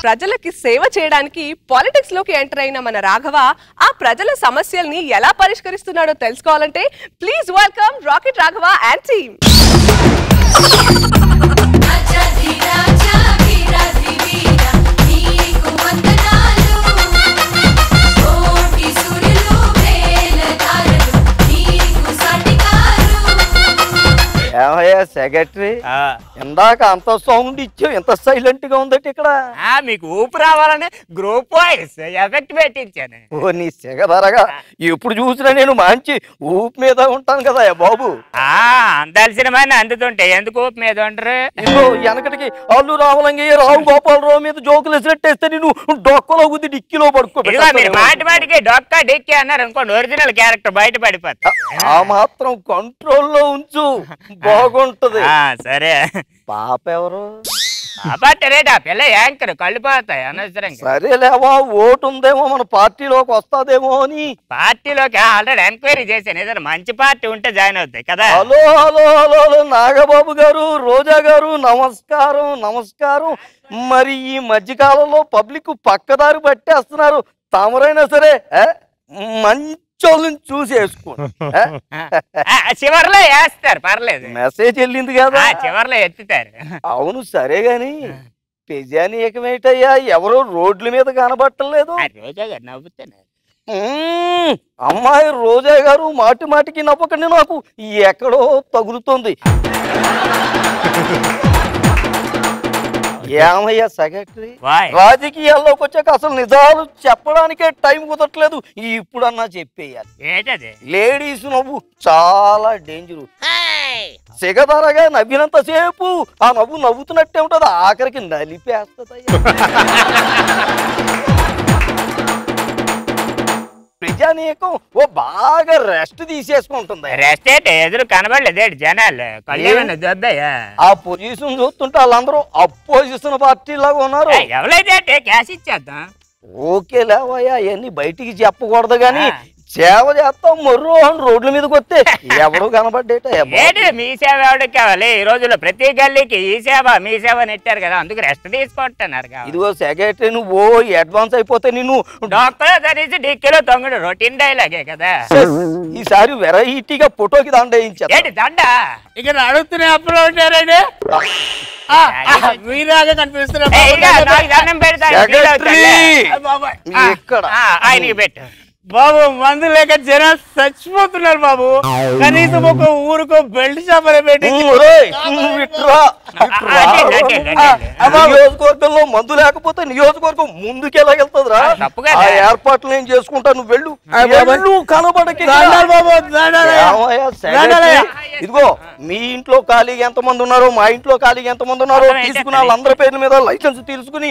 ప్రజలకి సేవ చేయడానికి పాలిటిక్స్ లోకి ఎంటర్ అయిన మన రాఘవ ఆ ప్రజల సమస్యల్ని ఎలా పరిష్కరిస్తున్నాడో తెలుసుకోవాలంటే please welcome rocket Raghava and team. ఏమయ్యా సెక్రటరీ, ఇందాక అంత సౌండ్ ఇచ్చావు, ఎంత సైలెంట్ గా ఉందట ఇక్కడ. మీకు ఊపు రావాలని గ్రూప్ వాయిస్ ఎఫెక్ట్ పెట్టించాను. ఓ నీ సెగదరగా ఎప్పుడు చూసినా నేను మంచి ఊపు మీద ఉంటాను కదా బాబు. అందాల్సిన మంది అందుతుంటే ఎందుకు ఊపు మీద ఉండరు? వెనకటికి అల్లు రామలింగయ్య రావు గోపాలరావు మీద జోకులు వేసినట్టేస్తే నేను డొక్కలో గుద్ది డిక్కిలో పడుకో. మీరు మాటి మాటికి డొక్క డిక్కి అన్నారు అనుకోండి, ఒరిజినల్ క్యారెక్టర్ బయట పడిపోతుంది. ఆ మాత్రం కంట్రోల్లో ఉంచు, బాగుంటది. సరే. పాప ఎవరు? ఆ పిల్ల యాంకర్ కళ్ళు పోతాయి అనవసరంగా. సరేలేవా, ఓటు ఉందేమో మన పార్టీలోకి వస్తాదేమో అని. పార్టీలోకి ఆల్రెడీ ఎంక్వైరీ చేశాను, ఏదైనా మంచి పార్టీ ఉంటే జాయిన్ అవుతాయి కదా. హలో హలో హలో నాగబాబు గారు, రోజా గారు, నమస్కారం నమస్కారం. మరి ఈ మధ్యకాలంలో పబ్లిక్ పక్కదారి పట్టేస్తున్నారు, తమరైనా సరే మంచి చూసి వేసుకోండి. చివర్లో వేస్తారు, పర్లేదు. మెసేజ్ వెళ్ళింది కదా, చివర్లో ఎత్తుతారు. అవును సరే గాని పెజాని ఏకమేటయ్యా, ఎవరో రోడ్ల మీద కనబట్టలేదు. రోజా గారు నవ్వుతున్నారు. అమ్మాయి రోజా గారు మాటి మాటికి నవ్వకండి, నాకు ఎక్కడో తగులుతుంది. ఏమయ్యా సెక్రటరీ, రాజకీయాల్లోకి వచ్చాక అసలు నిజాలు చెప్పడానికే టైం కుదరట్లేదు, ఇప్పుడన్నా చెప్పేయాలి. లేడీస్ నవ్వు చాలా డేంజరు. సిగదరగా నవ్వినంత సేపు ఆ నవ్వు నవ్వుతున్నట్టే ఉంటది, ఆఖరికి నలిపేస్తుంది. ప్రజానీకం ఓ బాగా రెస్ట్ తీసేసుకుంటుంది. రెస్ట్ ఏంటి, ఎదురు కనబడలేదు జనాలు, కళ్యాణ్ దొబ్బయ్యా. ఆ పొజిషన్ చూస్తుంటే వాళ్ళందరూ అపోజిషన్ పార్టీ లాగా ఉన్నారు. ఎవరైతే క్యాష్ ఇచ్చేద్దాం. ఓకే లేవయ్యా, అవన్నీ బయటికి చెప్పకూడదు గాని సేవ చేస్తాం మొర్రో అని రోడ్ల మీదకి వస్తే ఎవరు కనబడ్డేట. మీ సేవ ఎవరికి కావాలి? ఈ రోజుల్లో ప్రతి గల్లీకి ఈ సేవ మీ సేవ నెట్టారు కదా, అందుకు రెస్ట్ తీసుకుంటున్నారు. ఇదిగో సెక్రటరీ, నువ్వు అడ్వాన్స్ అయిపోతే నేను డాక్టర్ సరీసి డిక్కీలో తొంగడు రొటీన్ డైలాగే కదా. ఈసారి వెరైటీగా ఫోటోకి దండ వేయించారు. ఏంటి దండ? ఇక్కడ అడుగుతూనే అప్పుడు ఉంటారండి, మీరాగా కనిపిస్తున్నారు. ఆయనకి పెట్టు బాబు. మందు లేక జనం చచ్చిపోతున్నారు బాబు, కనీసం ఒక ఊరుకో బెల్ట్ షాప్ అని పెట్టి. నియోజకవర్గంలో మందు లేకపోతే నియోజకవర్గం ముందుకెళ్ళగలుగుతుందిరా. ఆ ఏర్పాట్లు నేను చేసుకుంటా, నువ్వు వెళ్ళు. కనబడకి ఇదిగో, మీ ఇంట్లో ఖాళీగా ఎంతమంది ఉన్నారో, మా ఇంట్లో ఖాళీగా ఎంతమంది ఉన్నారో తీసుకున్న వాళ్ళందరి పేర్ల మీద లైసెన్స్ తీసుకుని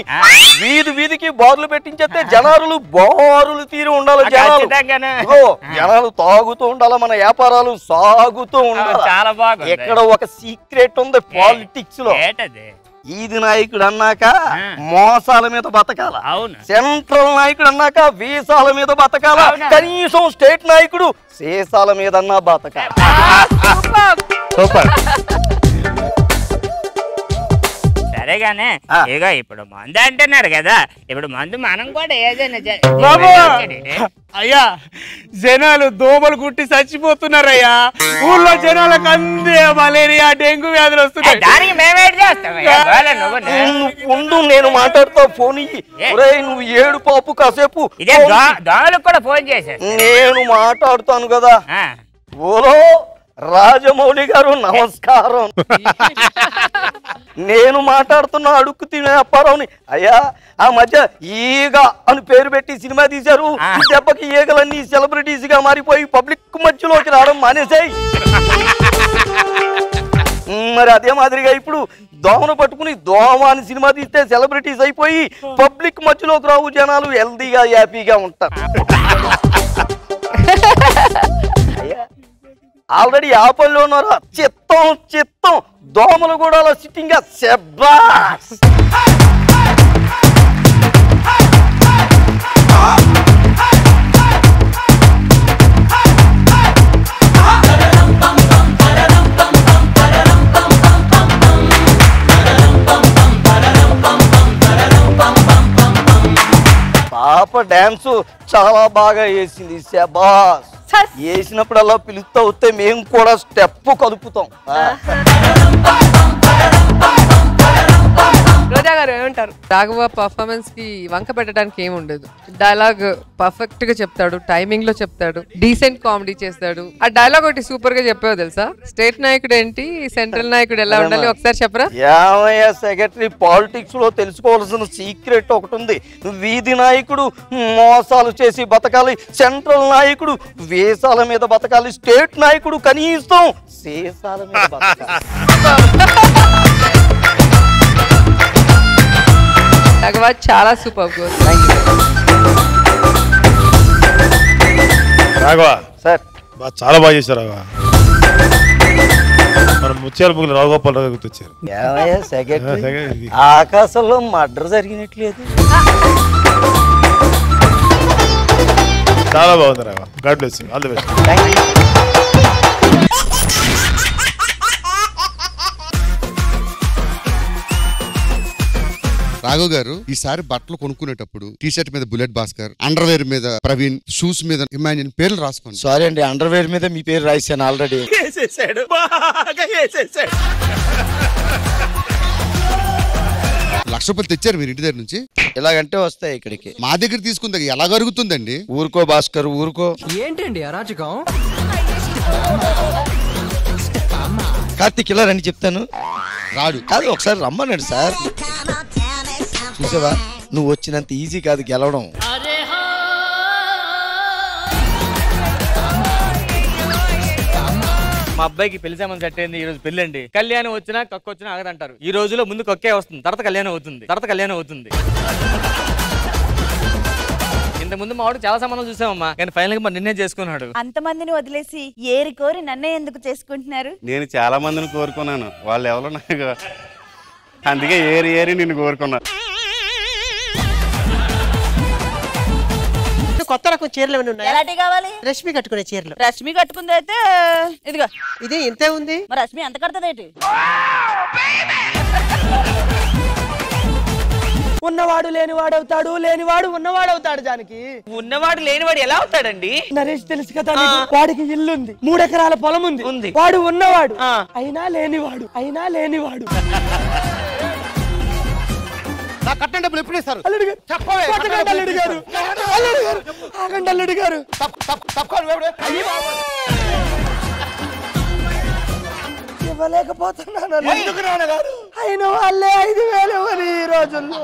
వీధి వీధికి బారులు పెట్టించేస్తే జనాలు బారులు తీరి ఉండాలి. జనాలు తాగుతూ ఉండాలి, మన వ్యాపారాలు సాగుతూ ఉండాలి. చాలా బాగా. ఎక్కడ ఒక సీక్రెట్ ఉంది పాలిటిక్స్ లో, ఈది నాయకుడు అన్నాక మోసాల మీద బతకాల, సెంట్రల్ నాయకుడు అన్నాక వీసాల మీద బతకాల, కనీసం స్టేట్ నాయకుడు సీసాల మీద అన్నా బతకాల. సరేగానే ఇక ఇప్పుడు మందు అంటున్నారు కదా, ఇప్పుడు మందు మనం కూడా ఏదైనా. అయ్యా, జనాలు దోమలు కుట్టి చచ్చిపోతున్నారయ్యా, ఊళ్ళో జనాలకు అందే మలేరియా డెంగ్యూ వ్యాధులు వస్తున్నాయి. దానికి మేమేం చేస్తాం? నేను మాట్లాడుతా, ఫోన్ నువ్వు ఏడు పాపు కాసేపు. ఇదే దోమలకు కూడా ఫోన్ చేశాను, నేను మాట్లాడుతాను కదా. ఓలో రాజమౌళి గారు నమస్కారం. నేను మాట్లాడుతున్నా అడుక్కు తినే అప్పారావుని. అయ్యా, ఆ మధ్య ఈగ అని పేరు పెట్టి సినిమా తీశారు, దెబ్బకి ఈగలన్నీ సెలబ్రిటీస్ గా మారిపోయి పబ్లిక్ మధ్యలోకి రావడం మానేసాయి. మరి అదే మాదిరిగా ఇప్పుడు దోమను పట్టుకుని దోమ అని సినిమా తీస్తే సెలబ్రిటీస్ అయిపోయి పబ్లిక్ మధ్యలోకి రావు, జనాలు హెల్దీగా హ్యాపీగా ఉంటారు. ఆల్రెడీ ఆ పనిలో ఉన్నారా? చిత్తం దోమలు కూడా అలా సిట్టింగ్ గా శబ్బాస్. డాన్స్ చాలా బాగా వేసింది శబాస్. వేసినప్పుడల్లా పిలుస్తా వస్తే మేము కూడా స్టెప్ కదుపుతాం. రోజా గారు ఏమంటారు? రాఘవ పర్ఫార్మెన్స్ కి వంక పెట్టడానికి ఏమి ఉండదు. డైలాగ్ పర్ఫెక్ట్ గా చెప్తాడు, టైమింగ్ లో చెప్తాడు, డీసెంట్ కామెడీ చేస్తాడు. ఆ డైలాగ్ ఒకటి సూపర్ గా చెప్పావు తెలుసా? స్టేట్ నాయకుడు ఏంటి, సెంట్రల్ నాయకుడు ఎలా ఉండాలి ఒకసారి చెప్పరా? ఏమయ్యా సెక్రటరీ, పాలిటిక్స్ లో తెలుసుకోవాల్సిన సీక్రెట్ ఒకటి ఉంది. వీధి నాయకుడు మోసాలు చేసి బతకాలి, సెంట్రల్ నాయకుడు వేసాల మీద బతకాలి, స్టేట్ నాయకుడు కనీసం సేసాల మీద బతకాలి. రాఘవ చాలా సూపర్. రాఘవ సార్ చాలా బాగా చేశారు రాఘవ. మన ముత్యాల ముగ్గులు రాఘగోపాల్ రావు గుర్తొచ్చారు. ఏమయ్యా సెక్రటరీ, ఆకాశంలో మర్డర్ జరిగినట్లేదు. చాలా బాగుంది Raghava. God bless you. All the best. Raghav గారు, ఈసారి బట్టలు కొనుక్కునేటప్పుడు టీ షర్ట్ మీద బుల్లెట్ భాస్కర్, అండర్ వేర్ మీద ప్రవీణ్, షూస్ మీద ఇమాన్యుల్ పేర్లు రాసుకోండి. సారీ అండి, అండర్ వేర్ మీద మీ పేరు రాశాను ఆల్రెడీ. ₹1,00,000 తెచ్చారు మీరు ఇంటి దగ్గర నుంచి? ఇలాగంటే వస్తాయి ఇక్కడికి. మా దగ్గర తీసుకుంది ఎలా జరుగుతుందండి? ఊరుకో భాస్కర్ ఊరుకో. ఏంటండి అరాచకం? కార్తీక్ ఇలా రండి చెప్తాను. రాడు కాదు, ఒకసారి రమ్మన్నాడు సార్. చూసావా, నువ్వు వచ్చినంత ఈజీ కాదు గెలవడం. మా అబ్బాయికి పెళ్లి సంబంధం సెట్ అయింది. ఈ రోజు పెళ్లి అండి. కళ్యాణం వచ్చినా కక్క వచ్చినా ఆగదంటారు. ఈ రోజులో ముందు కక్కే వస్తుంది, తర్వాత కళ్యాణం అవుతుంది. ఇంత ముందు మా వాడు చాలా సంబంధం చూసామమ్మా, కానీ ఫైనల్ గా నిన్నే చేసుకున్నాడు. అంతమందిని వదిలేసి ఏరి కోరి నన్నే ఎందుకు చేసుకుంటున్నారు? నేను చాలా మందిని కోరుకున్నాను, వాళ్ళు ఎవరో నాకు, అందుకే ఏరి నిన్ను కోరుకున్నా. కొత్త రకం చీరలు ఏమైనా ఉన్నాయా? ఎలాంటి కావాలి? రష్మి కట్టుకునే చీరలు. రష్మి కట్టుకుంది అయితే ఇదిగో. ఇది ఇంతే ఉంది. మరి రష్మి ఎంత కడుతుంది? ఉన్నవాడు లేనివాడు అవుతాడు, లేనివాడు ఉన్నవాడు అవుతాడు. జానకి ఉన్నవాడు లేనివాడు ఎలా అవుతాడండి? నరేష్ తెలుసు కదా నీకు, వాడికి ఇల్లు ఉంది, 3 ఎకరాల పొలం ఉంది. వాడు ఉన్నవాడు అయినా లేనివాడు. కట్టండి డబ్బులు ఎప్పుడు ఇస్తారు? అల్లుడు గారు ఆగండి. అల్లుడు గారు ఇవ్వలేకపోతున్నాను. ఎందుకు నాన్నగారు? అయిన వాళ్ళే 5,000 ఈ రోజుల్లో.